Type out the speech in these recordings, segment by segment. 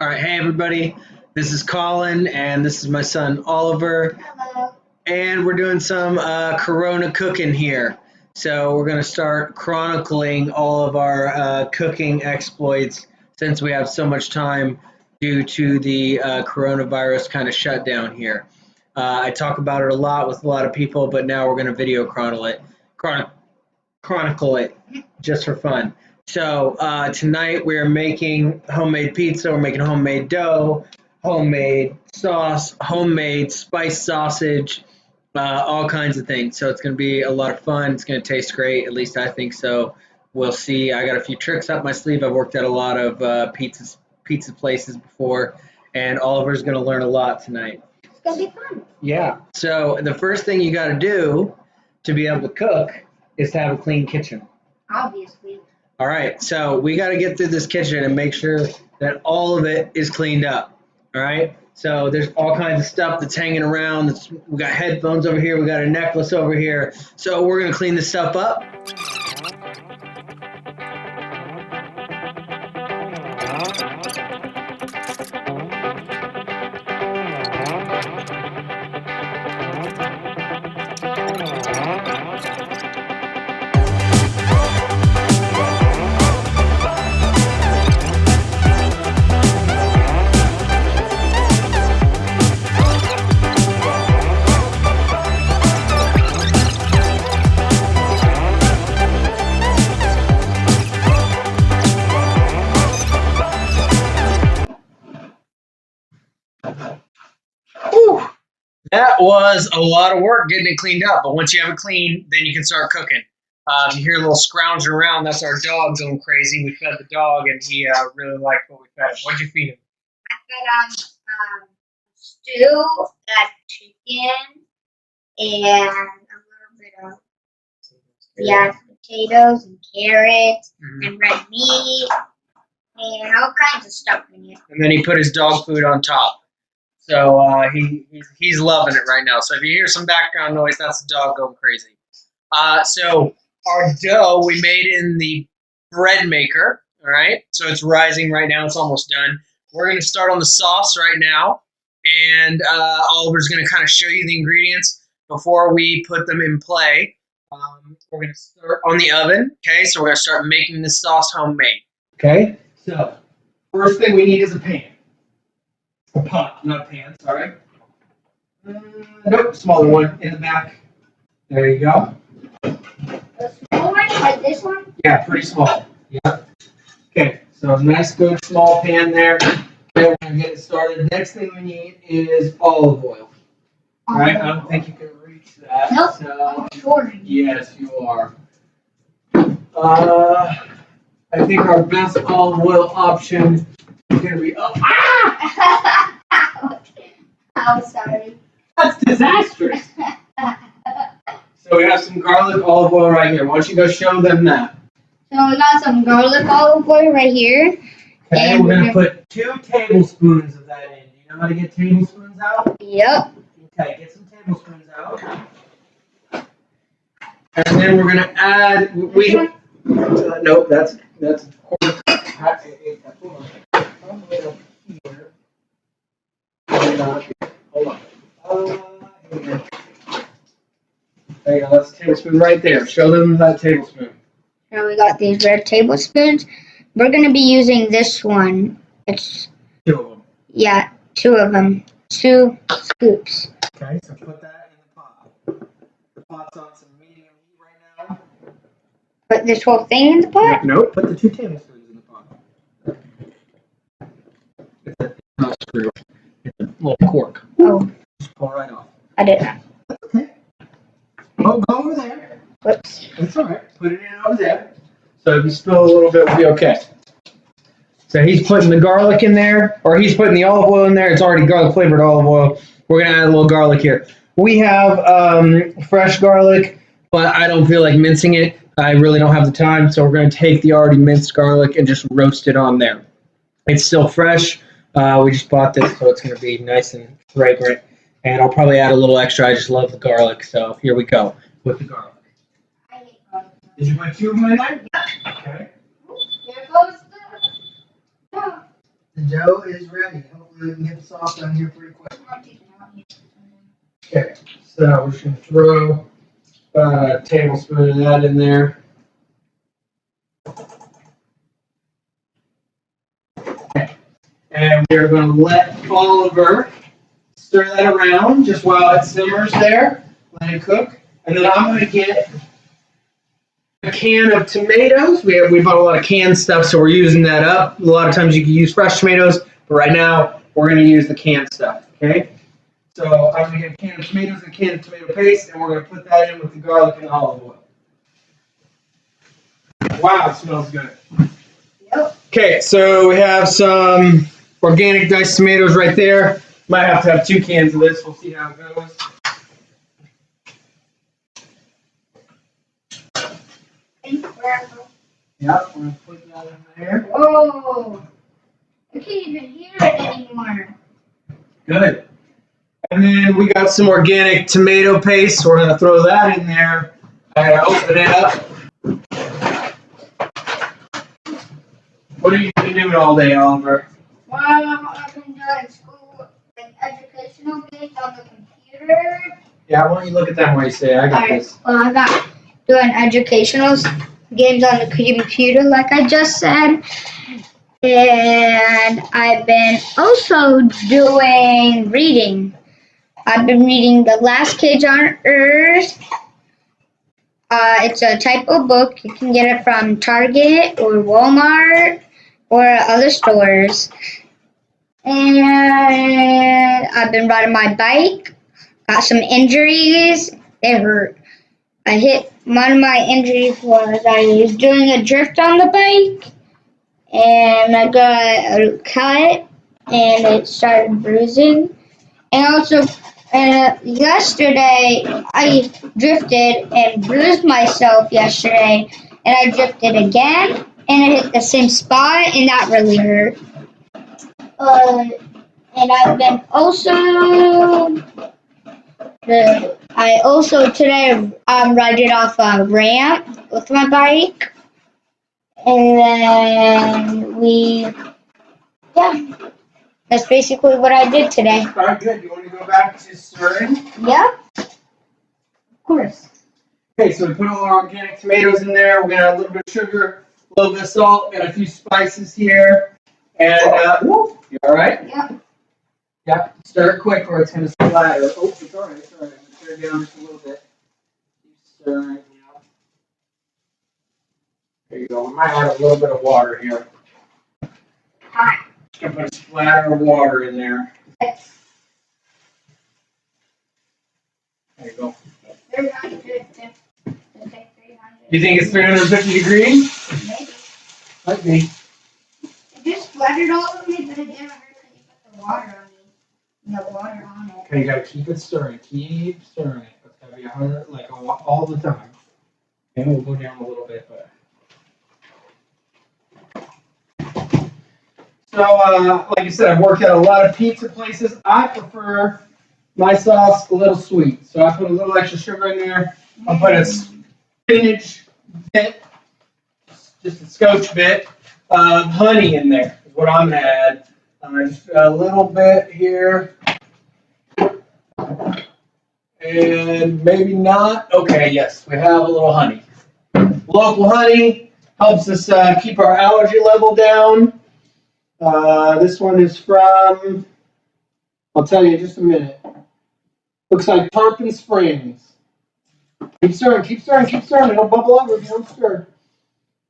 All right, hey everybody. This is Colin, and this is my son Oliver, Hello. and we're doing some Corona cooking here. So we're gonna start chronicling all of our cooking exploits since we have so much time due to the coronavirus kind of shutdown here. I talk about it a lot with a lot of people, but now we're gonna video chronicle it just for fun. So tonight we're making homemade pizza. We're making homemade dough, homemade sauce, homemade spiced sausage, all kinds of things. So it's going to be a lot of fun. It's going to taste great. At least I think so. We'll see. I got a few tricks up my sleeve. I've worked at a lot of pizza places before, and Oliver's going to learn a lot tonight. It's gonna be fun. Yeah. So the first thing you got to do to be able to cook is to have a clean kitchen. Obviously. All right, so we got to get through this kitchen and make sure that all of it is cleaned up. All right, so there's all kinds of stuff that's hanging around. We got headphones over here. We got a necklace over here. So we're gonna clean this stuff up. Whew. That was a lot of work getting it cleaned up, but once you have it clean, then you can start cooking. You hear a little scrounging around. That's our dog going crazy. We fed the dog, and he really liked what we fed him. What'd you feed him? I fed stew, chicken, and a little bit of potatoes and carrots and red meat and all kinds of stuff in it. And then he put his dog food on top. So he's loving it right now. So if you hear some background noise, that's the dog going crazy. So our dough we made in the bread maker. All right. So it's rising right now. It's almost done. We're going to start on the sauce right now, and Oliver's going to kind of show you the ingredients before we put them in play. We're going to start on the oven. Okay. So we're going to start making the sauce homemade. Okay. So first thing we need is a pan. A pot, not a pan, sorry. Nope, smaller one in the back. There you go. The small one, like this one? Yeah, pretty small. Yeah. Okay, so a nice, good, small pan there. Okay, we're going to get it started. Next thing we need is olive oil. All right, I don't think you can reach that. Nope, So, I'm sure. yes, you are. I think our best olive oil option is going to be I'm sorry. That's disastrous. So we have some garlic olive oil right here. Why don't you go show them that? So we got some garlic olive oil right here. Okay, we're going to put 2 tablespoons of that in. Do you know how to get tablespoons out? Yep. Okay, get some tablespoons out. And then we're going to add, nope, that's a quarter cup. Hold on. There you go, that's a tablespoon right there. Show them that tablespoon. Now we got these red tablespoons. We're going to be using this one. It's 2 of them. Yeah, 2 of them. 2 scoops. Okay, so put that in the pot. The pot's on some medium heat right now. Put this whole thing in the pot? Nope, put the 2 tablespoons in the pot. It's not a screw. It's a little cork. Oh. Just pull right off. I did that. Okay. Oh, go over there. Whoops. That's all right. Put it in over there. So if you spill a little bit, we'll be okay. So he's putting the garlic in there, or he's putting the olive oil in there. It's already garlic flavored olive oil. We're going to add a little garlic here. We have fresh garlic, but I don't feel like mincing it. I really don't have the time, so we're going to take the already minced garlic and just roast it on there. It's still fresh. We just bought this, so it's going to be nice and fragrant. And I'll probably add a little extra. I just love the garlic, so here we go with the garlic. I hate garlic. Did you put 2 of them in there? Yep. Okay. Here goes the The dough is ready. Hopefully we can get the sauce done here pretty quick. Okay, so we're just going to throw a tablespoon of that in there. Okay. And we're going to let Oliver stir that around just while it simmers there. Let it cook. And then I'm going to get a can of tomatoes. We bought a lot of canned stuff, so we're using that up. A lot of times you can use fresh tomatoes, but right now we're going to use the canned stuff. Okay. So I'm going to get a can of tomatoes and a can of tomato paste, and we're going to put that in with the garlic and olive oil. Wow, it smells good. Yep. Okay, so we have some organic diced tomatoes right there. Might have to have 2 cans of this. We'll see how it goes. Yep, we're going to put that in there. Whoa! I can't even hear it anymore. Good. And then we got some organic tomato paste. We're going to throw that in there. I gotta open it up. What have you been doing all day, Oliver? Well, I've been doing school, like educational games on the computer. Yeah, why don't you look at them while you say, I got this. Well, I got doing educational games on the computer, like I just said. And I've been also doing reading. I've been reading The Last Cage on Earth. It's a type of book. You can get it from Target or Walmart or other stores. And I've been riding my bike. Got some injuries. It hurt. I hit one of my injuries was I was doing a drift on the bike, and I got a cut, and it started bruising. And also, yesterday I drifted and bruised myself yesterday, and I drifted again, and it hit the same spot, and that really hurt. And I've been also today riding off a ramp with my bike, and then yeah, that's basically what I did today. All right, good. You want to go back to stirring? Yeah, of course. Okay, so we put all our organic tomatoes in there. We're going to add a little bit of sugar, a little bit of salt, got a few spices here. And, you all right? Yep. Yep, stir it quick or it's going to splatter. Oh, it's all right, it's all right. I'm going to stir it down just a little bit. Keep stirring. Yeah. There you go. We might add a little bit of water here. Hi. Just going to put a splatter of water in there. There you go. 350. You think it's 350 degrees? Maybe. Might be. It just splattered all over me, but it didn't hurt because you put the water on me. The water on it. Okay, you gotta keep it stirring. Keep stirring it. It's gotta be 100, like all the time. And we'll go down a little bit, but. So, like I said, I've worked at a lot of pizza places. I prefer my sauce a little sweet, so I put a little extra sugar in there. I'll put a spinach bit, just a scotch bit of honey in there. Is what I'm gonna add. Just a little bit here. And maybe not. Okay, yes, we have a little honey. Local honey helps us keep our allergy level down. This one is from, I'll tell you in just a minute. Looks like Tarpon Springs. Keep stirring, keep stirring, keep stirring. It'll bubble over if you don't stir.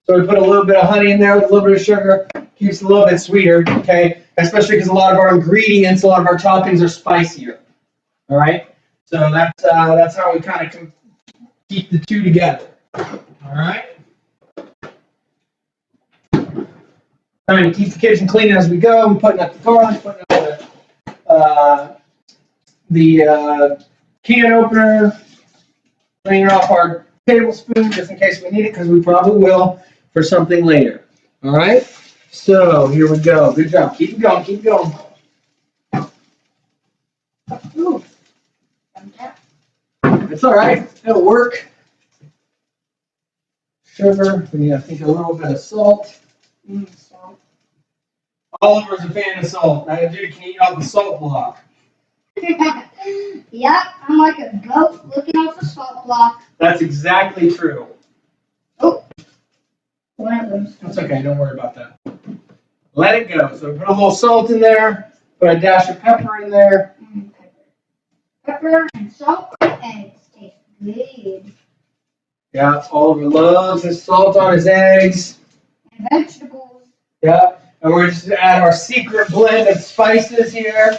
So we put a little bit of honey in there with a little bit of sugar. Keeps it a little bit sweeter, okay? Especially because a lot of our ingredients, a lot of our toppings are spicier. All right? So that's how we kind of keep the two together. All right? Trying to keep the kitchen clean as we go. I'm putting up the garlic, putting up the can opener, cleaning off our tablespoon just in case we need it because we probably will for something later. All right? So here we go. Good job. Keep it going. Keep going. Ooh. It's all right. It'll work. Sugar. We need, I think, a little bit of salt. Salt. Oliver's a fan of salt. That dude can eat off the salt block. Yep, I'm like a goat looking off a salt block. That's exactly true. Oh, one of them. That's okay. Don't worry about that. Let it go. So put a little salt in there. Put a dash of pepper in there. Pepper and salt and eggs taste good. Yeah, Oliver loves his salt on his eggs. And vegetables. Yeah, and we're just gonna add our secret blend of spices here.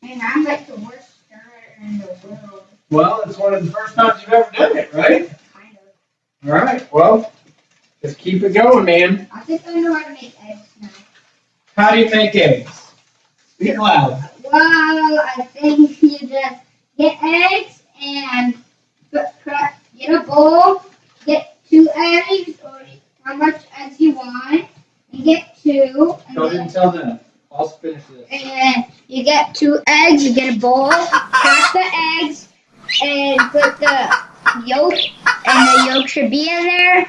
And I'm like the worst stirrer in the world. Well, it's one of the first times you've ever done it, right? Kind of. All right. Well, just keep it going, man. I think I know how to make eggs now. How do you make eggs? Speak loud. Well, I think you just get eggs and get a bowl, get 2 eggs or how much eggs you want. You get 2. Don't tell them. I'll finish this. And you get 2 eggs, you get a bowl, crack the eggs, and put the yolk, and the yolk should be in there.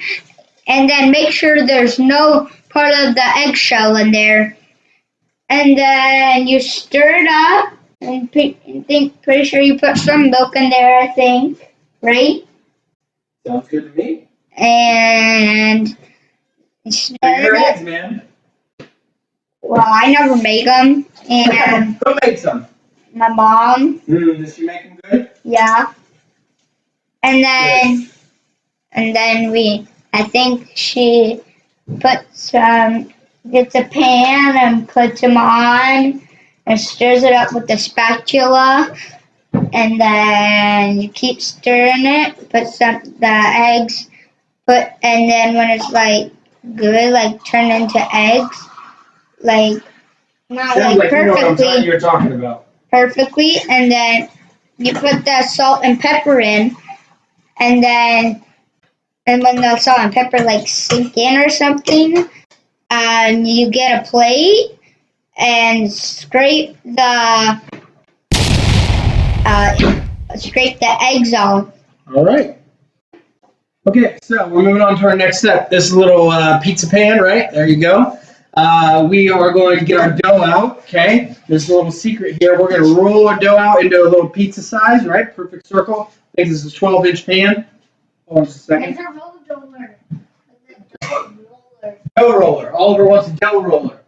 And then make sure there's no part of the eggshell in there. And then you stir it up, and pretty sure you put some milk in there, I think, right? Sounds good to me. And stir Your it up. eggs, man. Well, I never make them, and Who makes them? my mom, Does she make them good? yeah. And then I think she gets a pan and puts them on and stirs it up with the spatula. And then you keep stirring it, the eggs, and then when it's like good, like turn into eggs, like not Sounds like you know what perfectly, you're talking about. perfectly, and then you put the salt and pepper in, and when the salt and pepper like sink in or something, you get a plate and scrape the eggs off. All right. Okay, so we're moving on to our next step. This little pizza pan, right? There you go. We are going to get our dough out, okay? There's a little secret here. We're going to roll our dough out into a little pizza size, right? Perfect circle. I think this is a 12-inch pan. Hold on just a second. There's a roller. Dough roller. Oliver wants a dough roller.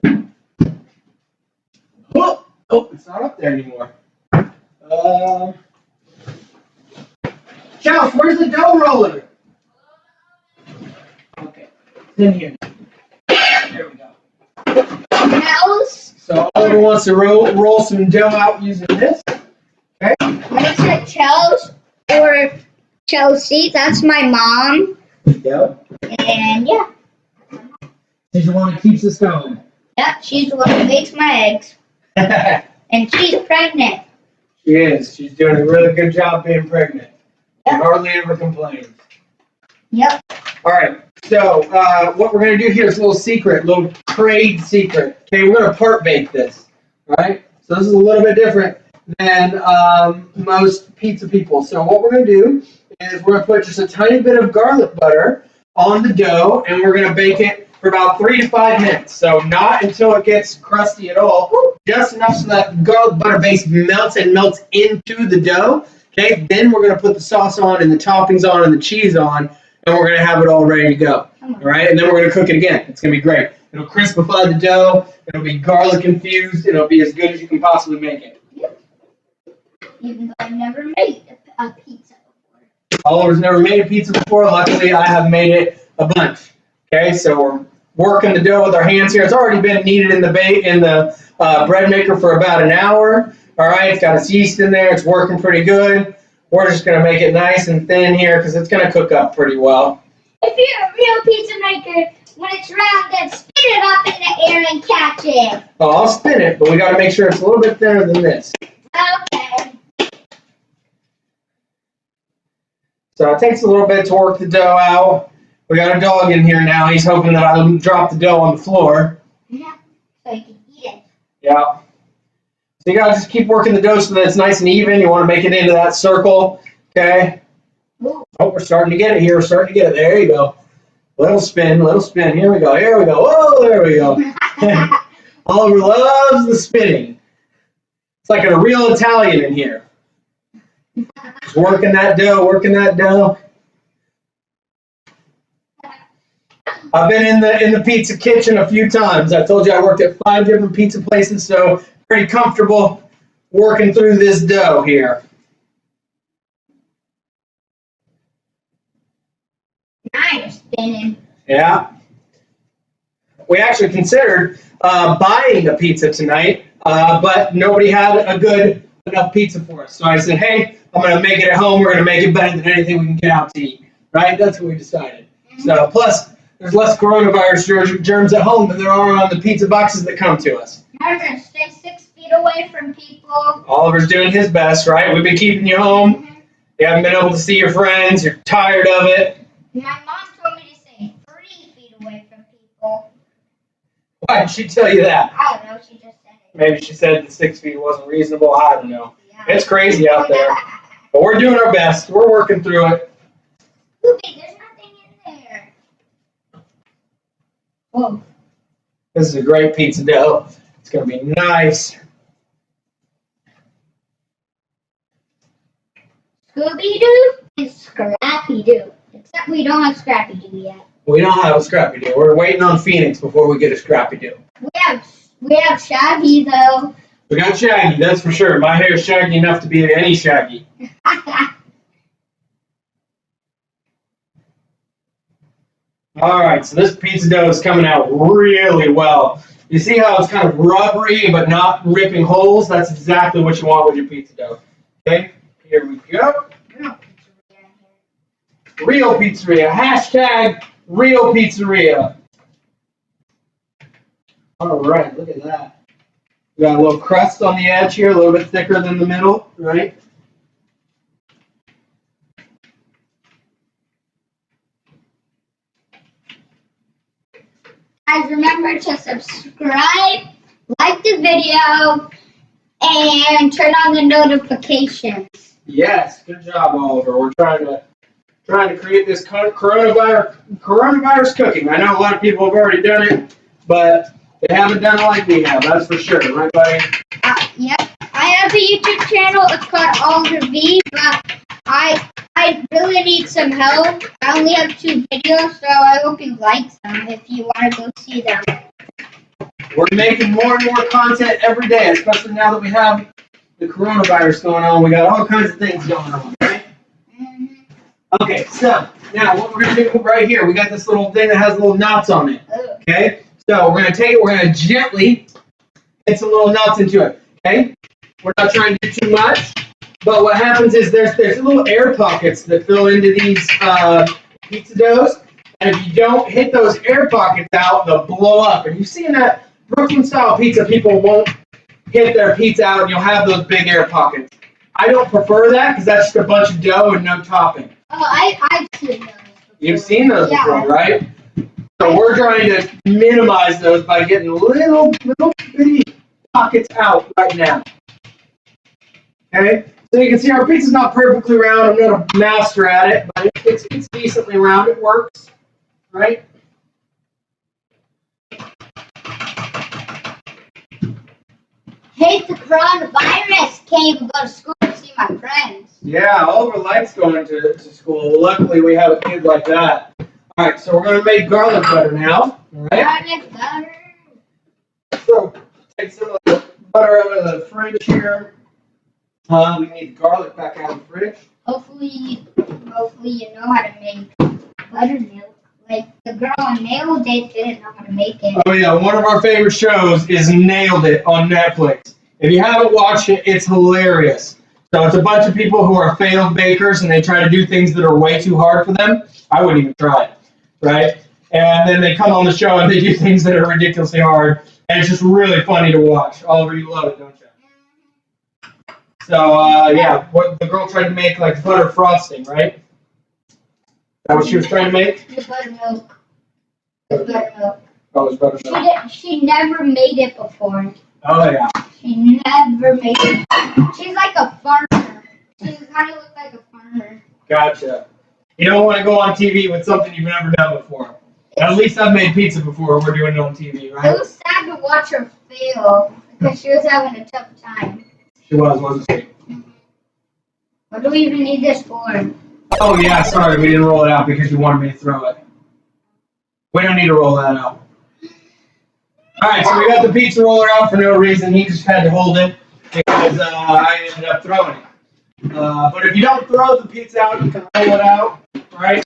Oh, it's not up there anymore. Chelsea, where's the dough roller? Okay, it's in here. There we go. Mouse. So Oliver wants to roll some dough out using this. Okay. Looks like Chelsea. That's my mom. Yep. And yeah. She's the one that keeps us going. Yeah, she's the one who makes my eggs. And she's pregnant. She is. She's doing a really good job being pregnant. She hardly ever complains. Yep. All right. So what we're going to do here is a little secret, little trade secret. Okay, we're going to part bake this. All right. So this is a little bit different than most pizza people. So what we're going to do is we're going to put just a tiny bit of garlic butter on the dough, and we're going to bake it for about 3 to 5 minutes. So not until it gets crusty at all, just enough so that garlic butter base melts into the dough. Okay, then we're going to put the sauce on and the toppings on and the cheese on, and we're going to have it all ready to go. All right, and then we're going to cook it again. It's going to be great. It'll crispify the dough. It'll be garlic infused. It'll be as good as you can possibly make it. Even though I've never made a pizza before. Oliver's never made a pizza before. Luckily, I have made it a bunch. Okay, so we're working the dough with our hands here. It's already been kneaded in the bread maker for about an hour. All right, it's got its yeast in there. It's working pretty good. We're just going to make it nice and thin here because it's going to cook up pretty well. If you're a real pizza maker, when it's round, then spin it up in the air and catch it. Oh, I'll spin it, but we got to make sure it's a little bit thinner than this. Okay. So it takes a little bit to work the dough out. We got a dog in here now. He's hoping that I don't drop the dough on the floor. Yeah, so you can eat it. Yeah. So you gotta just keep working the dough so that it's nice and even. You want to make it into that circle. Okay. Ooh. Oh, we're starting to get it here. We're starting to get it. There you go. Little spin, little spin. Here we go, here we go. Whoa, there we go. Oliver loves the spinning. It's like a real Italian in here. Just working that dough, working that dough. I've been in the pizza kitchen a few times. I told you I worked at 5 different pizza places, so pretty comfortable working through this dough here. Nice spinning. Yeah. We actually considered buying a pizza tonight, but nobody had a good enough pizza for us. So I said, hey, I'm going to make it at home. We're going to make it better than anything we can get out to eat. Right? That's what we decided. So plus, there's less coronavirus germs at home than there are on the pizza boxes that come to us. Remember, stay 6 feet away from people. Oliver's doing his best, right? We've been keeping you home. You haven't been able to see your friends. You're tired of it. My mom told me to stay 3 feet away from people. Why did she tell you that? I don't know, she just said it. Maybe she said the 6 feet wasn't reasonable. I don't know. Yeah. It's crazy out there. But we're doing our best. We're working through it. Poopy, there's nothing in there. Whoa. This is a great pizza dough. It's going to be nice. Scooby-Doo and Scrappy-Doo. Except we don't have Scrappy-Doo yet. We don't have a Scrappy Doo. We're waiting on Phoenix before we get a Scrappy Doo. We have Shaggy, though. We got Shaggy, that's for sure. My hair is shaggy enough to be any Shaggy. All right, so this pizza dough is coming out really well. You see how it's kind of rubbery but not ripping holes? That's exactly what you want with your pizza dough. Okay, here we go. Real pizzeria. Hashtag real pizzeria. All right, look at that. We got a little crust on the edge here, a little bit thicker than the middle, right? Guys, remember to subscribe, like the video, and turn on the notifications. Yes, good job, Oliver. We're trying to create this coronavirus cooking. I know a lot of people have already done it, but they haven't done it like we have. That's for sure, right, buddy? Yep. I have a YouTube channel. It's called Oliver V, but I really need some help. I only have 2 videos, so I hope you like them if you want to go see them. We're making more and more content every day, especially now that we have the coronavirus going on. We got all kinds of things going on, right? Mm-hmm. Okay, so now what we're going to do right here, we got this little thing that has little knots on it. Okay, so we're going to take it, we're going to gently get some little knots into it. Okay, we're not trying to do too much, but what happens is there's little air pockets that fill into these pizza doughs, and if you don't hit those air pockets out, they'll blow up. And you see in that Brooklyn style pizza, people won't hit their pizza out, and you'll have those big air pockets. I don't prefer that because that's just a bunch of dough and no topping. Oh, I've seen those before. You've seen those before, right? So we're trying to minimize those by getting little bitty pockets out right now. Okay, so you can see our pizza's not perfectly round. I'm not a master at it, but it's decently round. It works, right? Hate the coronavirus. Can't even go to school to see my friends. Yeah, Oliver likes going to school. Luckily, we have a kid like that. All right, so we're going to make garlic butter now. All right. Garlic butter. So take some of the butter out of the fridge here. We need garlic back out of the fridge. Hopefully you know how to make buttermilk. Like the girl on Nailed It didn't know how to make it. Oh yeah, one of our favorite shows is Nailed It on Netflix. If you haven't watched it, it's hilarious. So it's a bunch of people who are failed bakers and they try to do things that are way too hard for them. I wouldn't even try it, right? And then they come on the show and they do things that are ridiculously hard, and it's just really funny to watch. Oliver, you love it, don't you? So yeah, what the girl tried to make like butter frosting, right? Is that what she was trying to make? The buttermilk. The buttermilk. Oh, it was buttermilk. She never made it before. Oh yeah. She never made it. She's like a farmer. She kind of looks like a farmer. Gotcha. You don't want to go on TV with something you've never done before. At least I've made pizza before. We're doing it on TV, It right? was sad to watch her fail because she was having a tough time. She wasn't she? What do we even need this for? Oh yeah, sorry, we didn't roll it out because you wanted me to throw it. We don't need to roll that out. Alright, so we got the pizza roller out for no reason. He just had to hold it because I ended up throwing it. But if you don't throw the pizza out, you can roll it out, right?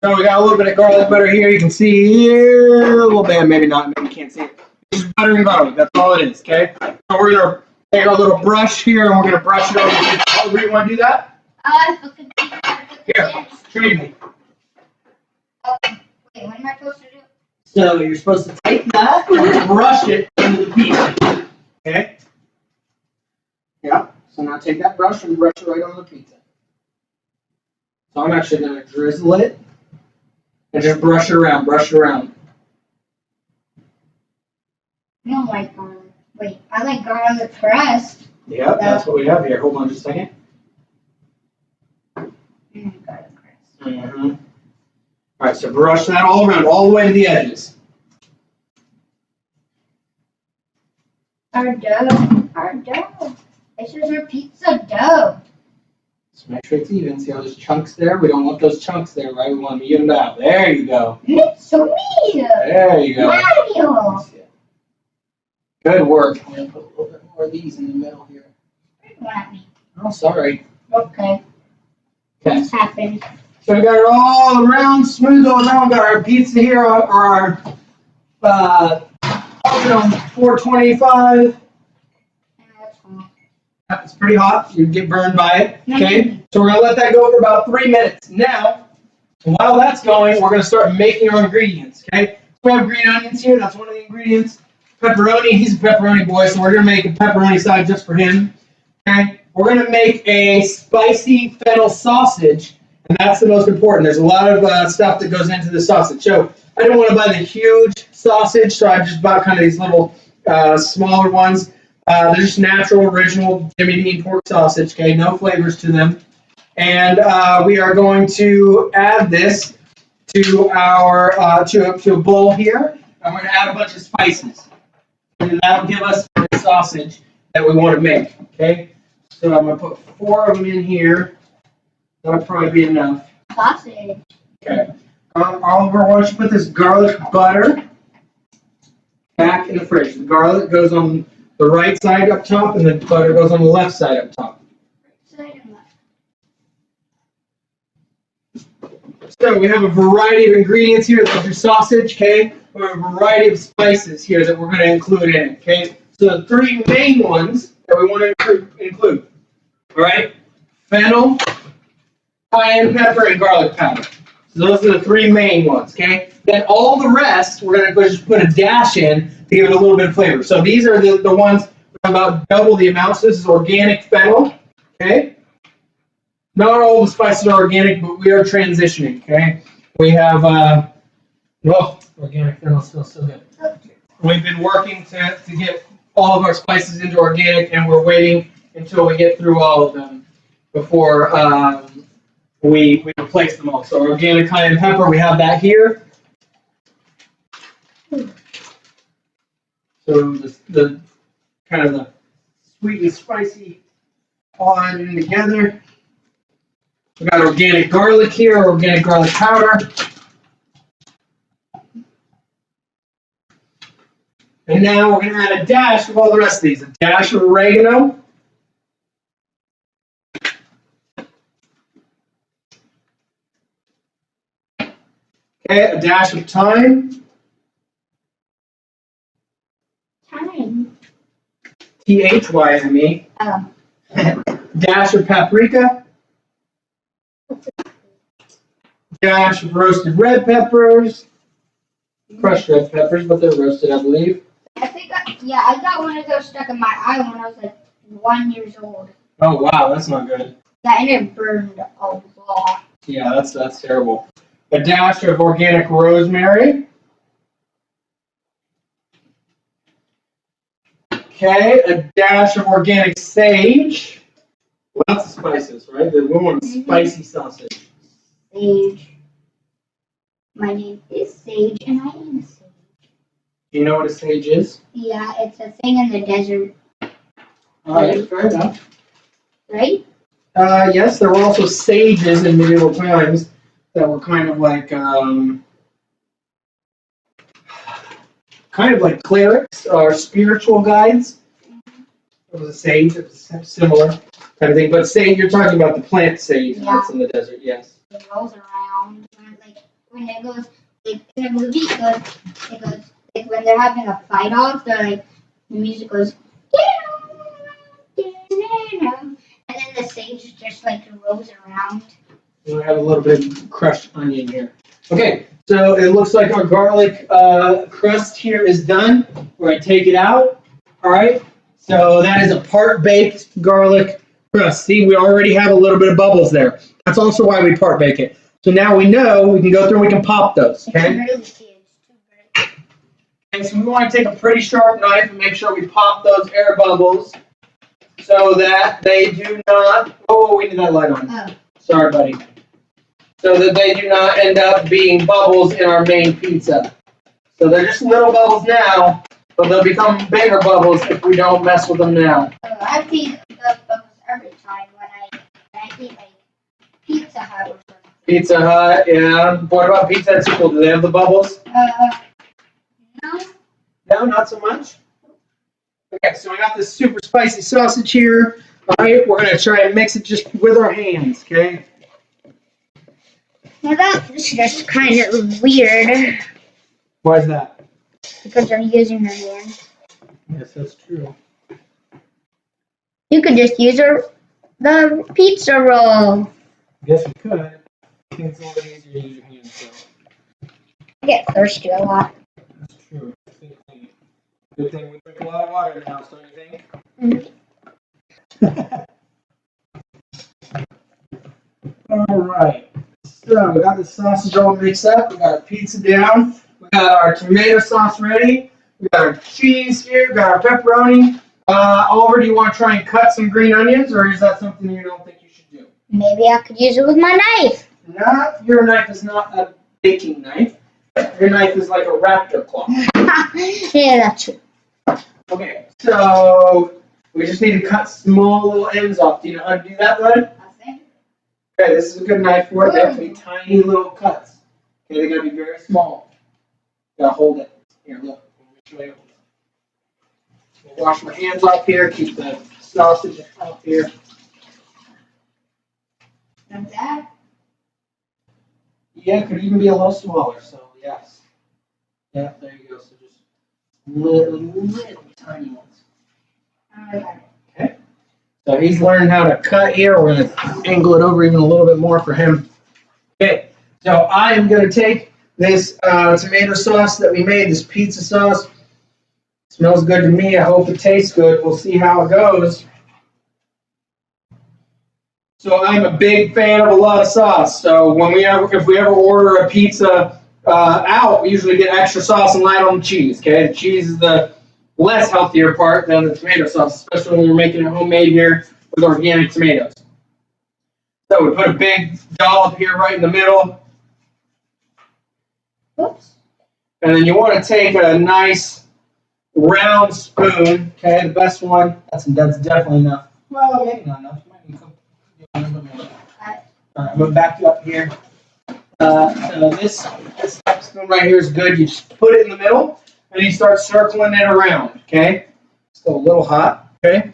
So we got a little bit of garlic butter here. You can see here, a little bit, maybe not, maybe you can't see it. Just butter and garlic, that's all it is, okay? So we're gonna take our little brush here and we're gonna brush it over the pizza. Oh, you wanna do that? Here, trade me. Okay. Wait, what am I supposed to do? So you're supposed to take that and brush it into the pizza, okay? Yeah, so now take that brush and brush it right on the pizza. So I'm actually gonna drizzle it and just brush it around, brush it around. I don't like garlic. Wait, I like garlic crust. Yeah, that's what we have here. Hold on just a second. Garlic crust. Mm-hmm. All right, so brush that all around, all the way to the edges. Our dough. This is our pizza dough. So make sure it's even. See how there's chunks there? We don't want those chunks there, right? We want them evened out. There you go. It's me. There you go. Mario. Good work. I'm going to put a little bit more of these in the middle here. One at me. Oh, sorry. Okay. Okay. What's happened? So we got it all around, smooth all around. Got our pizza here, our oven on 425. That's fine. It's pretty hot. You get burned by it. Okay. So we're gonna let that go for about 3 minutes. Now, while that's going, we're gonna start making our ingredients. Okay. So we have green onions here. That's one of the ingredients. Pepperoni. He's a pepperoni boy, so we're gonna make a pepperoni side just for him. Okay. We're gonna make a spicy fennel sausage. And that's the most important. There's a lot of stuff that goes into the sausage. So I didn't want to buy the huge sausage, so I just bought kind of these little smaller ones. They're just natural, original Jimmy Dean pork sausage. Okay, no flavors to them. And we are going to add this to our to a bowl here. I'm going to add a bunch of spices, and that will give us the sausage that we want to make. Okay, so I'm going to put 4 of them in here. That'll probably be enough. Sausage. Okay. Oliver, why don't you put this garlic butter back in the fridge? The garlic goes on the right side up top, and the butter goes on the left side up top. So we have a variety of ingredients here. There's your sausage, okay? We have a variety of spices here that we're going to include in it, okay? So the 3 main ones that we want to include, all right? Fennel, cayenne pepper, and garlic powder. So those are the 3 main ones, okay? Then all the rest, we're going to just put a dash in to give it a little bit of flavor. So these are the ones about double the amount. So this is organic fennel, okay? Not all the spices are organic, but we are transitioning, okay? We have, organic fennel smells so good. We've been working to get all of our spices into organic, and we're waiting until we get through all of them before we replace them all. So organic cayenne pepper, we have that here. So the kind of the sweet and spicy all added in together. We got organic garlic here, organic garlic powder. And now we're going to add a dash of all the rest of these. A dash of oregano. Okay, a dash of thyme. Thyme. T-H-Y-M-E. Oh. Dash of paprika. Dash of roasted red peppers. Crushed red peppers, but they're roasted, I believe. I think, I got one of those stuck in my eye when I was like 1 year old. Oh, wow, that's not good. Yeah, and it burned a lot. Yeah, that's terrible. A dash of organic rosemary. Okay, a dash of organic sage. Lots of spices, right? We want a spicy sausage. Sage. My name is Sage, and I am Sage. Do you know what a sage is? Yeah, it's a thing in the desert, All right, fair enough. right? Yes, there were also sages in medieval times that were kind of like clerics or spiritual guides. It was a sage, it was similar kind of thing. But sage, you're talking about the plant sage that's in the desert, yes. It rolls around, and like when it goes, like in the movie, it goes like when they're having a fight off, the music goes, and then the sage just like rolls around. We have a little bit of crushed onion here. Okay, so it looks like our garlic crust here is done. We're gonna take it out. All right. So that is a part baked garlic crust. See, we already have a little bit of bubbles there. That's also why we part bake it. So now we know we can go through and we can pop those. Okay. And so we want to take a pretty sharp knife and make sure we pop those air bubbles so that they do not. Oh, we need that light on. Oh. Sorry, buddy. So that they do not end up being bubbles in our main pizza. So they're just little bubbles now, but they'll become bigger bubbles if we don't mess with them now. I feed the bubbles every time when I eat like Pizza Hut or something. Pizza Hut, yeah. What about Pizza Hut sequel? Do they have the bubbles? No. No, not so much. Okay, so we got this super spicy sausage here. All right, we're gonna try and mix it just with our hands, okay? Now that's just kind of weird Why is that? because I'm using her hands. Yes, that's true. You could just use the pizza roll. Guess we could. I think it's a little easier to use your hands, so. I get thirsty a lot. That's true. Good thing we drink a lot of water in the house, don't you think? Mm-hmm. All right. So we got the sausage all mixed up. We got our pizza down. We got our tomato sauce ready. We got our cheese here. We got our pepperoni. Oliver, do you want to try and cut some green onions, or is that something you don't think you should do? Maybe I could use it with my knife. Your knife is not a baking knife. Your knife is like a raptor claw. Yeah, that's true. Okay, so we just need to cut small little ends off. Do you know how to do that, bud? I think. Okay, this is a good knife for it. They have to be tiny little cuts. Okay, they're gonna be very small. You gotta hold it. Here, look. Let me show you. I'll wash my hands off here. Keep the sausage up here. Like that. Yeah, it could even be a little smaller. So yes. Yeah, there you go. So just little tiny ones. Okay. So he's learned how to cut here. We're gonna angle it over even a little bit more for him. Okay. So I am gonna take this tomato sauce that we made, this pizza sauce. Smells good to me. I hope it tastes good. We'll see how it goes. So I'm a big fan of a lot of sauce. So if we ever order a pizza out, we usually get extra sauce and light on the cheese. Okay, the cheese is the less healthier part than the tomato sauce, especially when we're making it homemade here with organic tomatoes. So we put a big dollop here right in the middle. Oops. And then you want to take a nice round spoon, okay, the best one. That's definitely enough. Well, maybe not enough. You might need a little bit more. All right, I'm going to back you up here. So this spoon right here is good. You just put it in the middle, and you start circling it around, okay? Still a little hot, okay?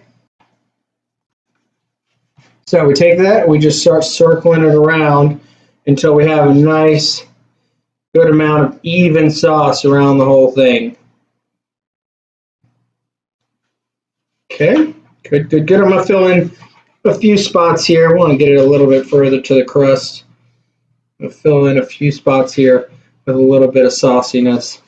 So we take that, and we just start circling it around until we have a nice, good amount of even sauce around the whole thing. Okay, good. I'm going to fill in a few spots here. I want to get it a little bit further to the crust. I'm going to fill in a few spots here with a little bit of sauciness.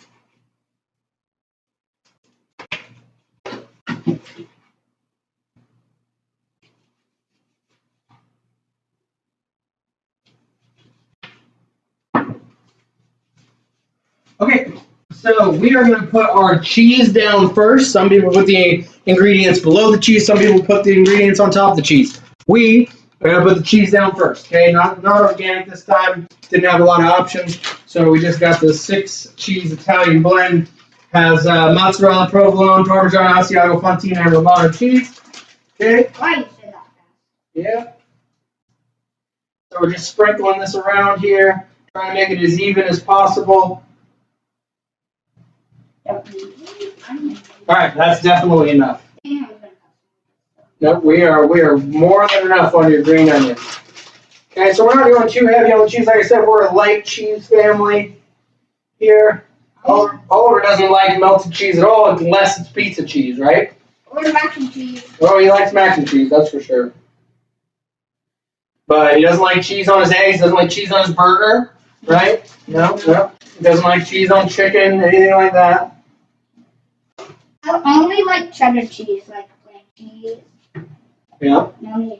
Okay, so we are going to put our cheese down first. Some people put the ingredients below the cheese. Some people put the ingredients on top of the cheese. We are going to put the cheese down first. Okay, not organic this time. Didn't have a lot of options, So we just got the 6-cheese Italian blend. Has mozzarella, provolone, Parmesan, Asiago, Fontina, and Romano cheese. Okay. Why you say that? Yeah. So we're just sprinkling this around here, trying to make it as even as possible. All right, that's definitely enough. No, we are more than enough on your green onions. Okay, so we're not going too heavy on the cheese. Like I said, we're a light cheese family here. Oliver doesn't like melted cheese at all unless it's pizza cheese, right? Or mac and cheese. Oh, he likes mac and cheese, that's for sure. But he doesn't like cheese on his eggs, doesn't like cheese on his burger, right? No. He doesn't like cheese on chicken, anything like that. I only like cheddar cheese, like plain cheese. Yeah. No,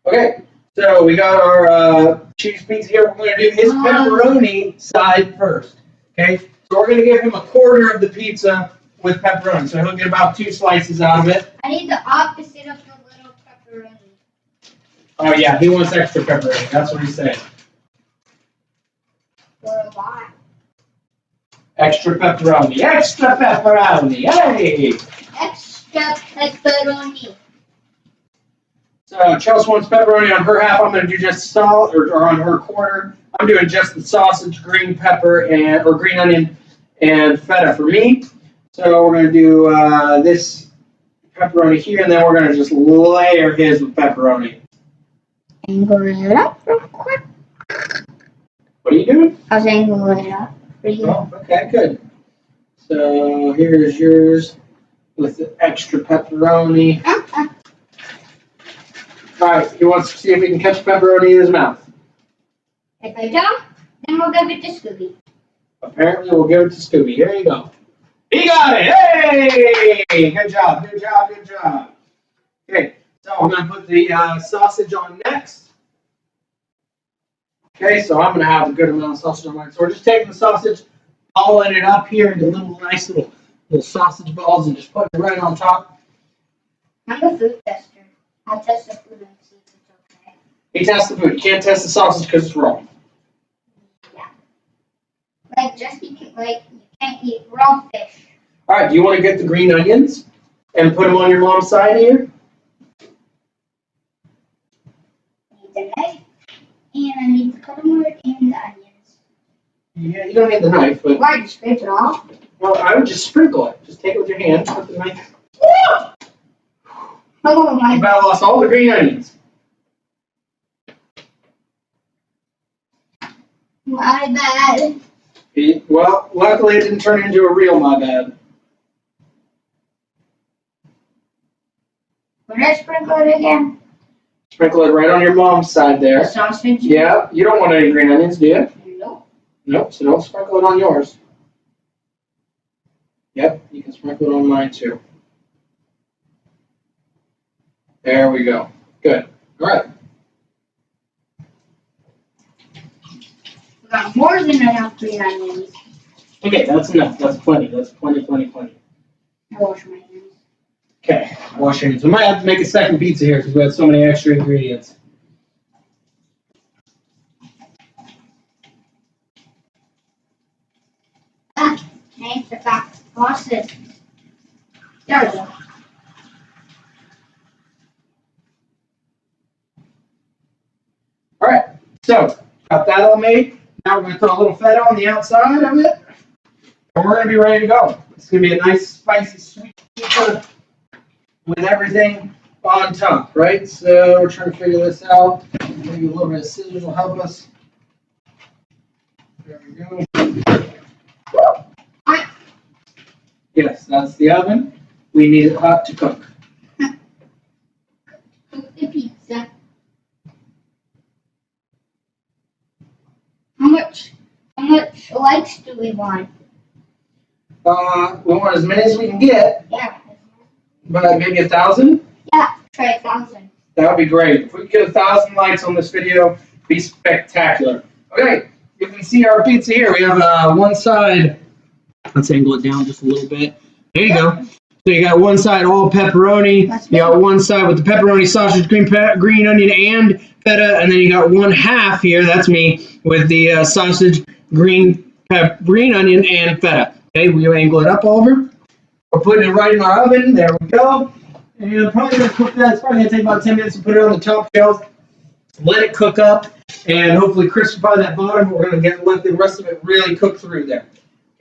Okay, so we got our cheese pizza here. We're going to do his pepperoni side first. Okay, so we're going to give him a quarter of the pizza with pepperoni. So he'll get about 2 slices out of it. I need the opposite of the little pepperoni. Oh yeah, he wants extra pepperoni. That's what he's saying. For a lot. Extra pepperoni. Extra pepperoni. Hey! Extra pepperoni. So Chelsea wants pepperoni on her half. I'm going to do just salt, or on her quarter. I'm doing just the sausage, green pepper, or green onion, and feta for me. So we're going to do this pepperoni here, and then we're going to just layer his with pepperoni. Angle it up real quick. What are you doing? I was angling it up for you. Oh, okay, good. So here's yours with the extra pepperoni. All right, he wants to see if he can catch pepperoni in his mouth. If I don't, then we'll give it to Scooby. Apparently, we'll give it to Scooby. Here you go. He got it! Hey! Good job, good job, good job. Okay, so I'm going to put the sausage on next. Okay, so I'm going to have a good amount of sausage on mine. So we're just taking the sausage, pulling it up here into nice little sausage balls and just putting it right on top. I'm a food tester. I'll test the food and see if it's okay. He tests the food. You can't test the sausage because it's raw. Yeah. Like, just because, like, you can't eat raw fish. All right, do you want to get the green onions and put them on your mom's side here? I need the knife, and I need the cutlery and the onions. Yeah, you don't need the knife, but Why, just scrape it off? well, I would just sprinkle it. Just take it with your hand, put the knife. Oh my You about lost all the green onions. My bad. Well, luckily it didn't turn into a real my bad. Would I sprinkle it again? Sprinkle it right on your mom's side The there. sausage? Yeah, you don't want any green onions, do you? Nope. Nope, so don't sprinkle it on yours. Yep, you can sprinkle it on mine too. There we go. Good. All right. We got more than enough green onions. Okay, that's enough. That's plenty. That's plenty. I wash my hands. Okay, wash your hands. We might have to make a second pizza here because we had so many extra ingredients. I forgot to wash it. There we go. All right, so got that all made. Now we're going to throw a little feta on the outside of it, and we're going to be ready to go. It's going to be a nice, spicy, sweet pizza with everything on top, right? So we're trying to figure this out. Maybe a little bit of scissors will help us. There we go. Yes, that's the oven. We need it hot to cook. Cook the pizza. How much likes do we want? We want as many as we can get, Yeah. but maybe 1,000? Yeah, try 1,000. That would be great. If we could get 1,000 likes on this video, it'd be spectacular. Okay, you can see our pizza here. We have one side. Let's angle it down just a little bit. There you go. So you got one side all pepperoni. You got one side with the pepperoni, sausage, green onion, and feta, and then you got 1/2 here. That's me with the sausage, green onion, and feta. Okay, we angle it up over. We're putting it right in our oven. There we go. And you're probably gonna cook that. It's probably gonna take about 10 minutes to put it on the top shelf. Let it cook up, and hopefully crispify that bottom. We're gonna let the rest of it really cook through there.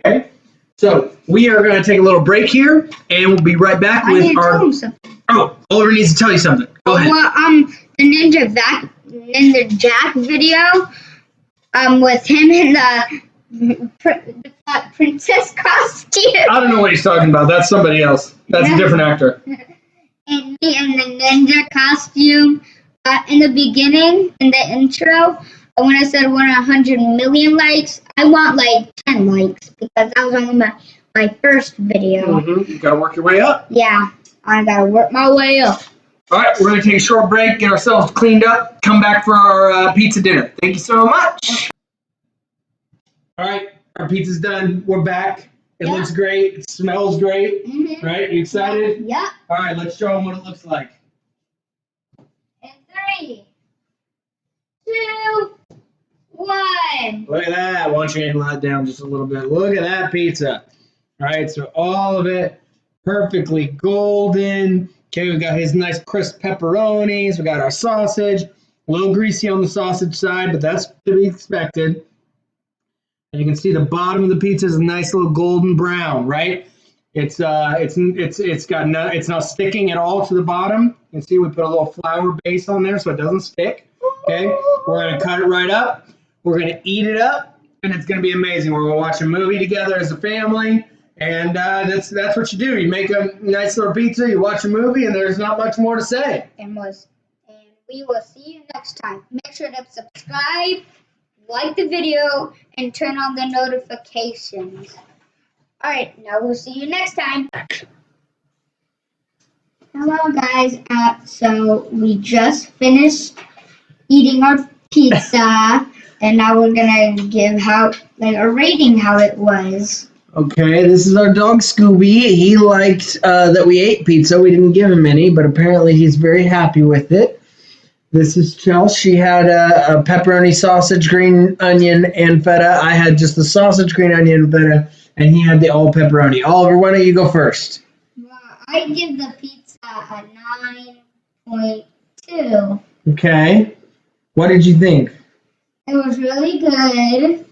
Okay. So we are gonna take a little break here, and we'll be right back I with need to our. tell him something. Oh, Oliver needs to tell you something. Go ahead. Well, the Ninja Jack video, with him in the princess costume. I don't know what he's talking about. That's somebody else. That's a different actor. And me in the ninja costume. In the beginning, in the intro, when I said I want 100 million likes, I want like 10 likes because that was only my first video. Mm-hmm. You gotta work your way up. Yeah, I gotta work my way up. All right, we're gonna take a short break, get ourselves cleaned up, come back for our pizza dinner. Thank you so much. All right, our pizza's done. We're back. It looks great. It smells great. Mm-hmm. Right? You excited? Yeah. All right, let's show them what it looks like. And 3, 2, 1. Look at that. Why don't you angle that down just a little bit? Look at that pizza. All right, so all of it perfectly golden. Okay, we got his nice crisp pepperonis. We got our sausage. A little greasy on the sausage side, but that's to be expected. And you can see the bottom of the pizza is a nice little golden brown, right? It's not sticking at all to the bottom. You can see we put a little flour base on there so it doesn't stick. Okay, we're gonna cut it right up. We're gonna eat it up, and it's gonna be amazing. We're gonna watch a movie together as a family, and that's what you do. You make a nice little pizza, you watch a movie, and there's not much more to say. And we will see you next time. Make sure to subscribe, like the video, and turn on the notifications. All right, now we'll see you next time. Hello, guys. So we just finished eating our pizza, and now we're gonna give a rating how it was. Okay, this is our dog Scooby. He liked that we ate pizza. We didn't give him any, but apparently he's very happy with it. This is Chelsea. She had a pepperoni, sausage, green onion, and feta. I had just the sausage, green onion, and feta, and he had the all pepperoni. Oliver, why don't you go first? Well, I give the pizza a 9.2. Okay. What did you think? It was really good,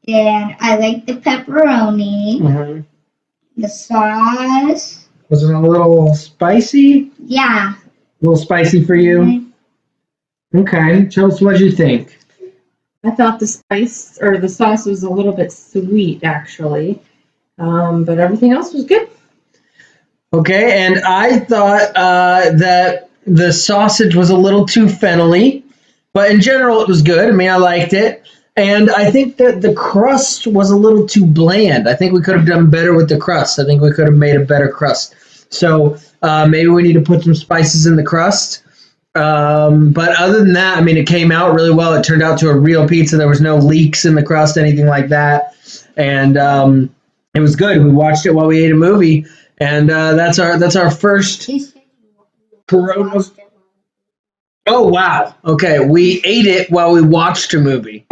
and I like the pepperoni, Mm-hmm. the sauce. Was it a little spicy? Yeah. A little spicy for you? Mm-hmm. Okay. Chelsea, what did you think? I thought the spice or the sauce was a little bit sweet, actually, but everything else was good. Okay, and I thought that the sausage was a little too fennelly, but in general it was good. I mean, I liked it. And I think that the crust was a little too bland. I think we could have done better with the crust. I think we could have made a better crust. So maybe we need to put some spices in the crust. But other than that, I mean, it came out really well. It turned out to a real pizza. There was no leaks in the crust, anything like that. And it was good. We watched it while we ate a movie. And that's our first Corona. Oh, wow. Okay, we ate it while we watched a movie.